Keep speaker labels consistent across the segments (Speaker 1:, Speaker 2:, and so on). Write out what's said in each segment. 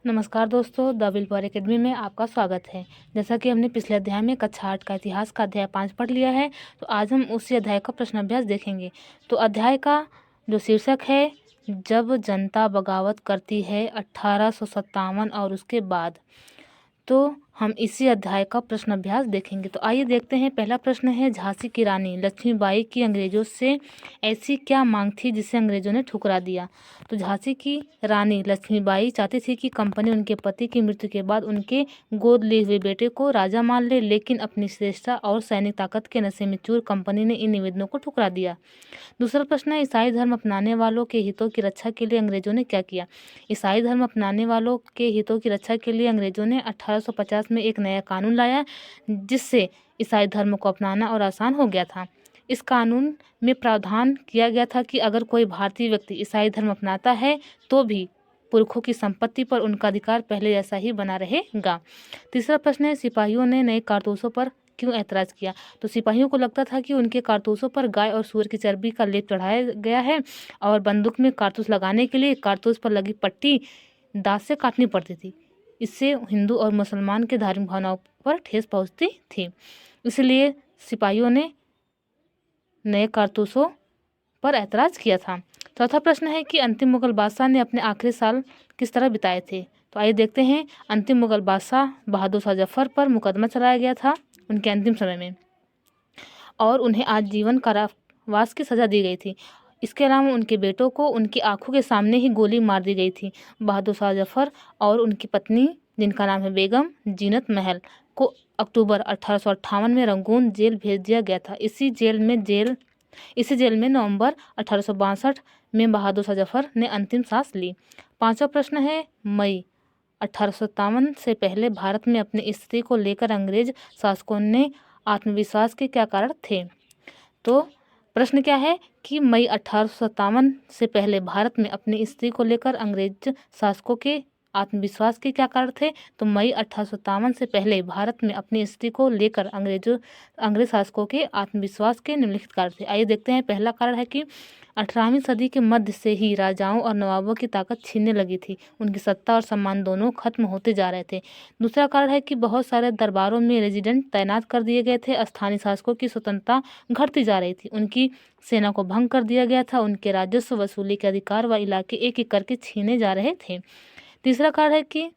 Speaker 1: नमस्कार दोस्तों, the will power academy में आपका स्वागत है। जैसा कि हमने पिछले अध्याय में कक्षा 8 का इतिहास का अध्याय 5 पढ़ लिया है, तो आज हम उसी अध्याय का प्रश्न अभ्यास देखेंगे। तो अध्याय का जो शीर्षक है, जब जनता बगावत करती है 1857 और उसके बाद। तो हम इसी अध्याय का प्रश्न अभ्यास देखेंगे। तो आइए देखते हैं। पहला प्रश्न है, झांसी की रानी लक्ष्मीबाई की अंग्रेजों से ऐसी क्या मांग थी जिसे अंग्रेजों ने ठुकरा दिया। तो झांसी की रानी लक्ष्मीबाई चाहती थी कि कंपनी उनके पति की मृत्यु के बाद उनके गोद लिए हुए बेटे को राजा मान ले, लेकिन अपनी श्रेष्ठता और सैनिक ताकत के नशे में चूर कंपनी ने इन निवेदनों को ठुकरा दिया। दूसरा प्रश्न है, ईसाई धर्म अपनाने वालों के हितों की रक्षा के लिए अंग्रेजों ने क्या किया। ईसाई धर्म अपनाने वालों के हितों की रक्षा के लिए अंग्रेजों ने 1850 में एक नया कानून लाया, जिससे ईसाई धर्म को अपनाना और आसान हो गया था। इस कानून में प्रावधान किया गया था कि अगर कोई भारतीय व्यक्ति ईसाई धर्म अपनाता है तो भी पुरखों की संपत्ति पर उनका अधिकार पहले जैसा ही बना रहेगा। तीसरा प्रश्न है, सिपाहियों ने नए कारतूसों पर क्यों ऐतराज किया। तो सिपाहियों को लगता था कि उनके कारतूसों पर गाय और सूअर की चर्बी का लेप चढ़ाया गया है और बंदूक में कारतूस लगाने के लिए कारतूस पर लगी पट्टी दांत से काटनी पड़ती थी। इससे हिंदू और मुसलमान के धार्मिक भावनाओं पर ठेस पहुंचती थी। इसलिए सिपाहियों ने नए कारतूसों पर ऐतराज किया था। चौथा प्रश्न है कि अंतिम मुगल बादशाह ने अपने आखिरी साल किस तरह बिताए थे। तो आइए देखते हैं। अंतिम मुगल बादशाह बहादुर शाह जफर पर मुकदमा चलाया गया था उनके अंतिम समय में, और उन्हें आजीवन कारावास की सजा दी गई थी। इसके अलावा उनके बेटों को उनकी आंखों के सामने ही गोली मार दी गई थी। बहादुर शाह जफर और उनकी पत्नी, जिनका नाम है बेगम जीनत महल, को अक्टूबर 1858 में रंगून जेल भेज दिया गया था। इसी जेल में नवंबर 1862 में बहादुर शाह जफर ने अंतिम सांस ली। पांचवा प्रश्न है, मई 1857 से पहले भारत में अपनी स्थिति को लेकर अंग्रेज शासकों ने आत्मविश्वास के क्या कारण थे। तो प्रश्न क्या है कि मई 1857 से पहले भारत में अपनी स्थिति को लेकर अंग्रेज शासकों के आत्मविश्वास के क्या कारण थे। तो मई 1857 से पहले भारत में अपनी स्थिति को लेकर अंग्रेज शासकों के आत्मविश्वास के निम्नलिखित कारण थे। आइए देखते हैं। पहला कारण है कि 18वीं सदी के मध्य से ही राजाओं और नवाबों की ताकत छीनने लगी थी। उनकी सत्ता और सम्मान दोनों खत्म होते जा रहे थे। दूसरा कारण है कि बहुत सारे दरबारों में रेजिडेंट तैनात कर दिए गए थे। स्थानीय शासकों की स्वतंत्रता घटती जा रही थी। उनकी सेना को भंग कर दिया गया था। उनके राजस्व वसूली के अधिकार व इलाके एक एक करके छीने जा रहे थे। तीसरा कारण है कि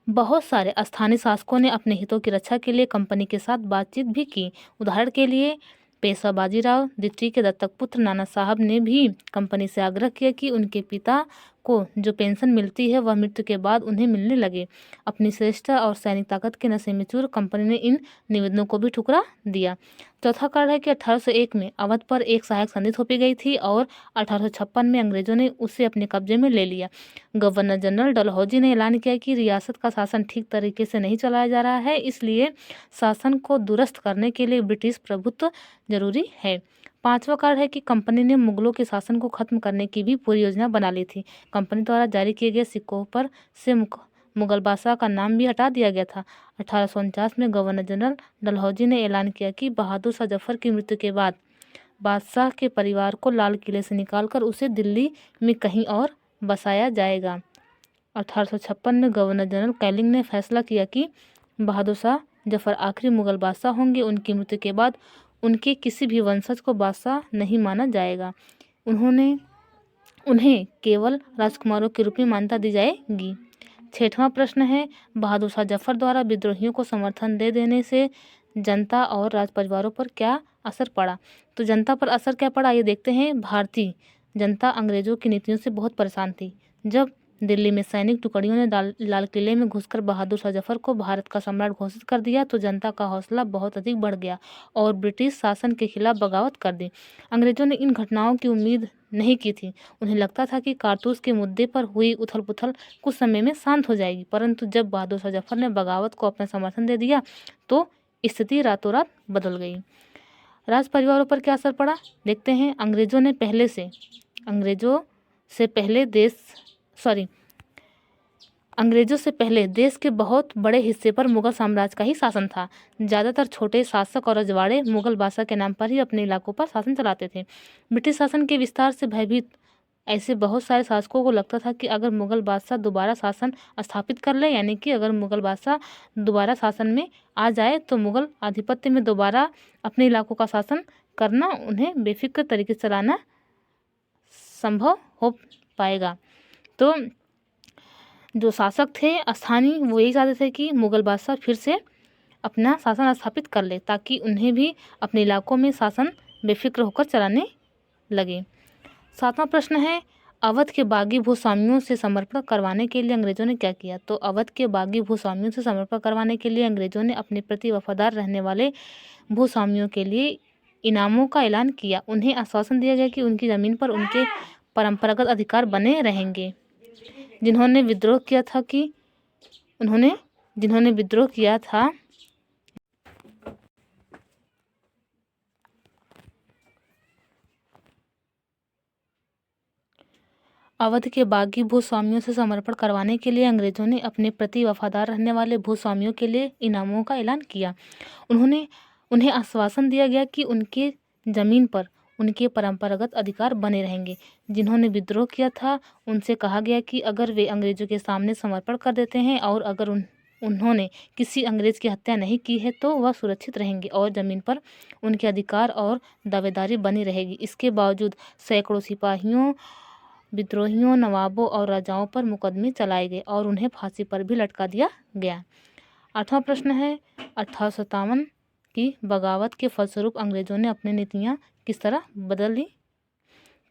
Speaker 1: बहुत सारे स्थानीय शासकों ने अपने हितों की रक्षा के लिए कंपनी के साथ बातचीत भी की। उदाहरण के लिए पेशवा बाजीराव द्वितीय के दत्तक पुत्र नाना साहब ने भी कंपनी से आग्रह किया कि उनके पिता को जो पेंशन मिलती है वह मृत्यु के बाद उन्हें मिलने लगे। अपनी श्रेष्ठता और सैनिक ताकत के नशे में चूर कंपनी ने इन निवेदनों को भी ठुकरा दिया। चौथा कारण है कि 1801 में अवध पर एक सहायक संधि थोपी गई थी और 1856 में अंग्रेजों ने उसे अपने कब्जे में ले लिया। गवर्नर जनरल डलहौजी ने ऐलान किया कि रियासत का शासन ठीक तरीके से नहीं चलाया जा रहा है, इसलिए शासन को दुरुस्त करने के लिए ब्रिटिश प्रभुत्व जरूरी है। पांचवा कारण है कि कंपनी ने मुगलों के शासन को खत्म करने की भी पूरी योजना बना ली थी। कंपनी द्वारा जारी किए गए सिक्कों पर से मुगल बादशाह का नाम भी हटा दिया गया था। 1849 में गवर्नर जनरल डलहौजी ने ऐलान किया कि बहादुर शाह जफर की मृत्यु के बाद बादशाह के परिवार को लाल किले से निकालकर उसे दिल्ली में कहीं और बसाया जाएगा। 1856 में गवर्नर जनरल कैनिंग ने फैसला किया कि बहादुर शाह जफर आखिरी मुगल बादशाह होंगे। उनकी मृत्यु के बाद उनके किसी भी वंशज को बादशाह नहीं माना जाएगा। उन्हें केवल राजकुमारों के रूप में मान्यता दी जाएगी। छठवां प्रश्न है, बहादुर शाह जफर द्वारा विद्रोहियों को समर्थन दे देने से जनता और राज परिवारों पर क्या असर पड़ा। तो जनता पर असर क्या पड़ा, ये देखते हैं। भारतीय जनता अंग्रेजों की नीतियों से बहुत परेशान थी। जब दिल्ली में सैनिक टुकड़ियों ने लाल किले में घुसकर बहादुर शाह जफर को भारत का सम्राट घोषित कर दिया तो जनता का हौसला बहुत अधिक बढ़ गया और ब्रिटिश शासन के खिलाफ बगावत कर दी। अंग्रेजों ने इन घटनाओं की उम्मीद नहीं की थी। उन्हें लगता था कि कारतूस के मुद्दे पर हुई उथल पुथल कुछ समय में शांत हो जाएगी, परंतु जब बहादुर शाह जफर ने बगावत को अपना समर्थन दे दिया तो स्थिति रातों रात बदल गई। राज परिवारों पर क्या असर पड़ा, देखते हैं। अंग्रेजों से पहले देश के बहुत बड़े हिस्से पर मुगल साम्राज्य का ही शासन था। ज़्यादातर छोटे शासक और रजवाड़े मुगल बादशाह के नाम पर ही अपने इलाकों पर शासन चलाते थे। ब्रिटिश शासन के विस्तार से भयभीत ऐसे बहुत सारे शासकों को लगता था कि अगर मुग़ल बादशाह दोबारा शासन स्थापित कर ले, यानी कि अगर मुग़ल बादशाह दोबारा शासन में आ जाए तो मुग़ल आधिपत्य में दोबारा अपने इलाकों का शासन करना उन्हें बेफिक्र तरीके से चलाना संभव हो पाएगा। तो जो शासक थे स्थानीय, वो यही चाहते थे कि मुग़ल बादशाह फिर से अपना शासन स्थापित कर ले, ताकि उन्हें भी अपने इलाकों में शासन बेफिक्र होकर चलाने लगे। 7वां प्रश्न है, अवध के बागी भूस्वामियों से समर्पण करवाने के लिए अंग्रेजों ने क्या किया? तो अवध के बागी भूस्वामियों से समर्पण करवाने के लिए अंग्रेजों ने अपने प्रति वफादार रहने वाले भूस्वामियों के लिए इनामों का ऐलान किया। उन्हें आश्वासन दिया गया कि उनकी ज़मीन पर उनके परंपरागत अधिकार बने रहेंगे। जिन्होंने विद्रोह किया था अवध के बागी भूस्वामियों से समर्पण करवाने के लिए अंग्रेजों ने अपने प्रति वफादार रहने वाले भूस्वामियों के लिए इनामों का ऐलान किया। उन्हें आश्वासन दिया गया कि उनके ज़मीन पर उनके परंपरागत अधिकार बने रहेंगे। जिन्होंने विद्रोह किया था उनसे कहा गया कि अगर वे अंग्रेजों के सामने समर्पण कर देते हैं और अगर उन्होंने किसी अंग्रेज की हत्या नहीं की है तो वह सुरक्षित रहेंगे और ज़मीन पर उनके अधिकार और दावेदारी बनी रहेगी। इसके बावजूद सैकड़ों सिपाहियों, विद्रोहियों, नवाबों और राजाओं पर मुकदमे चलाए गए और उन्हें फांसी पर भी लटका दिया गया। 8वां प्रश्न है, 1857 की बगावत के फलस्वरूप अंग्रेजों ने अपनी नीतियाँ किस तरह बदल ली?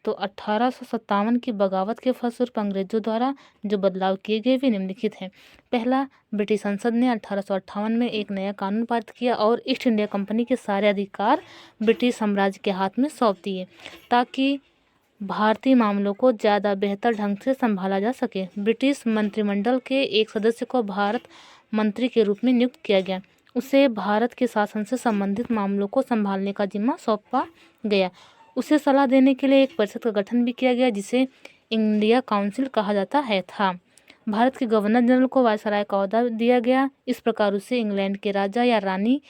Speaker 1: तो 1857 की बगावत के फलस्वरूप अंग्रेजों द्वारा जो बदलाव किए गए वे निम्नलिखित हैं। पहला, ब्रिटिश संसद ने 1858 में एक नया कानून पारित किया और ईस्ट इंडिया कंपनी के सारे अधिकार ब्रिटिश साम्राज्य के हाथ में सौंप दिए, ताकि भारतीय मामलों को ज़्यादा बेहतर ढंग से संभाला जा सके। ब्रिटिश मंत्रिमंडल के एक सदस्य को भारत मंत्री के रूप में नियुक्त किया गया। उसे भारत के शासन से संबंधित मामलों को संभालने का जिम्मा सौंपा गया। उसे सलाह देने के लिए एक परिषद का गठन भी किया गया, जिसे इंडिया काउंसिल कहा जाता था। भारत के गवर्नर जनरल को वायसराय का ओहदा दिया गया। इस प्रकार उसे इंग्लैंड के राजा या रानी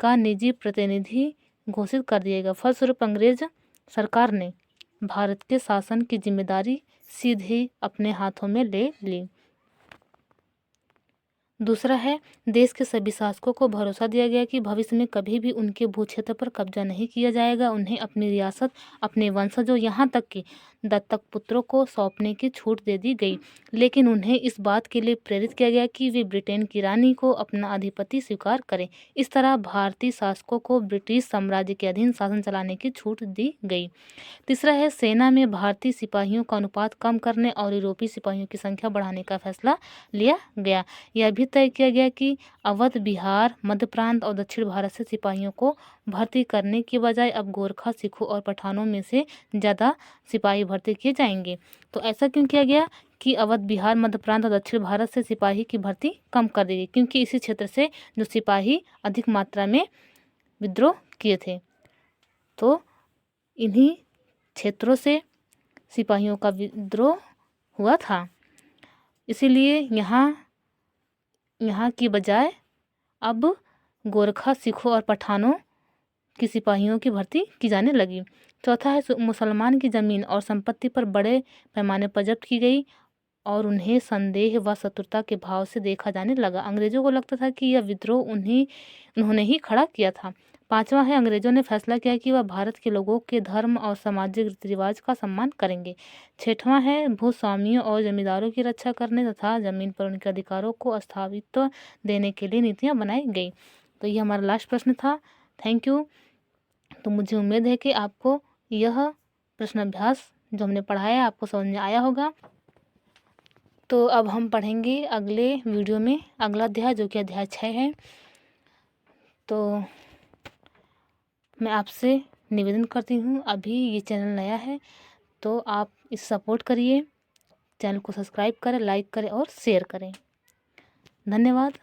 Speaker 1: का निजी प्रतिनिधि घोषित कर दिया गया। फलस्वरूप अंग्रेज सरकार ने भारत के शासन की जिम्मेदारी सीधे अपने हाथों में ले ली। दूसरा है, देश के सभी शासकों को भरोसा दिया गया कि भविष्य में कभी भी उनके भूक्षेत्र पर कब्जा नहीं किया जाएगा। उन्हें अपनी रियासत अपने वंशजों, यहाँ तक कि दत्तक पुत्रों को सौंपने की छूट दे दी गई, लेकिन उन्हें इस बात के लिए प्रेरित किया गया कि वे ब्रिटेन की रानी को अपना अधिपति स्वीकार करें। इस तरह भारतीय शासकों को ब्रिटिश साम्राज्य के अधीन शासन चलाने की छूट दी गई। तीसरा है, सेना में भारतीय सिपाहियों का अनुपात कम करने और यूरोपीय सिपाहियों की संख्या बढ़ाने का फैसला लिया गया। यह भी तय किया गया कि अवध, बिहार, मध्य प्रांत और दक्षिण भारत से सिपाहियों को भर्ती करने की बजाय अब गोरखा, सिखों और पठानों में से ज़्यादा सिपाही भर्ती किए जाएंगे। तो ऐसा क्यों किया गया कि अवध, बिहार, मध्य प्रांत और दक्षिण भारत से सिपाही की भर्ती कम कर दी गई? क्योंकि इसी क्षेत्र से जो सिपाही अधिक मात्रा में विद्रोह किए थे, तो इन्हीं क्षेत्रों से सिपाहियों का विद्रोह हुआ था। इसीलिए यहाँ की बजाय अब गोरखा, सिखों और पठानों की सिपाहियों की भर्ती की जाने लगी। चौथा है, मुसलमान की ज़मीन और संपत्ति पर बड़े पैमाने पर जब्त की गई और उन्हें संदेह व शत्रुता के भाव से देखा जाने लगा। अंग्रेजों को लगता था कि यह विद्रोह उन्होंने ही खड़ा किया था। 5वां है, अंग्रेजों ने फैसला किया कि वह भारत के लोगों के धर्म और सामाजिक रीति रिवाज का सम्मान करेंगे। 6वां है, भूस्वामियों और जमींदारों की रक्षा करने तथा जमीन पर उनके अधिकारों को स्थायित्व देने के लिए नीतियाँ बनाई गई। तो ये हमारा लास्ट प्रश्न था। Thank you. तो मुझे उम्मीद है कि आपको यह प्रश्न अभ्यास जो हमने पढ़ाया आपको समझ में आया होगा। तो अब हम पढ़ेंगे अगले वीडियो में अगला अध्याय, जो कि अध्याय 6 है। तो मैं आपसे निवेदन करती हूँ, अभी ये चैनल नया है तो आप इस सपोर्ट करिए, चैनल को सब्सक्राइब करें, लाइक करें और शेयर करें। धन्यवाद।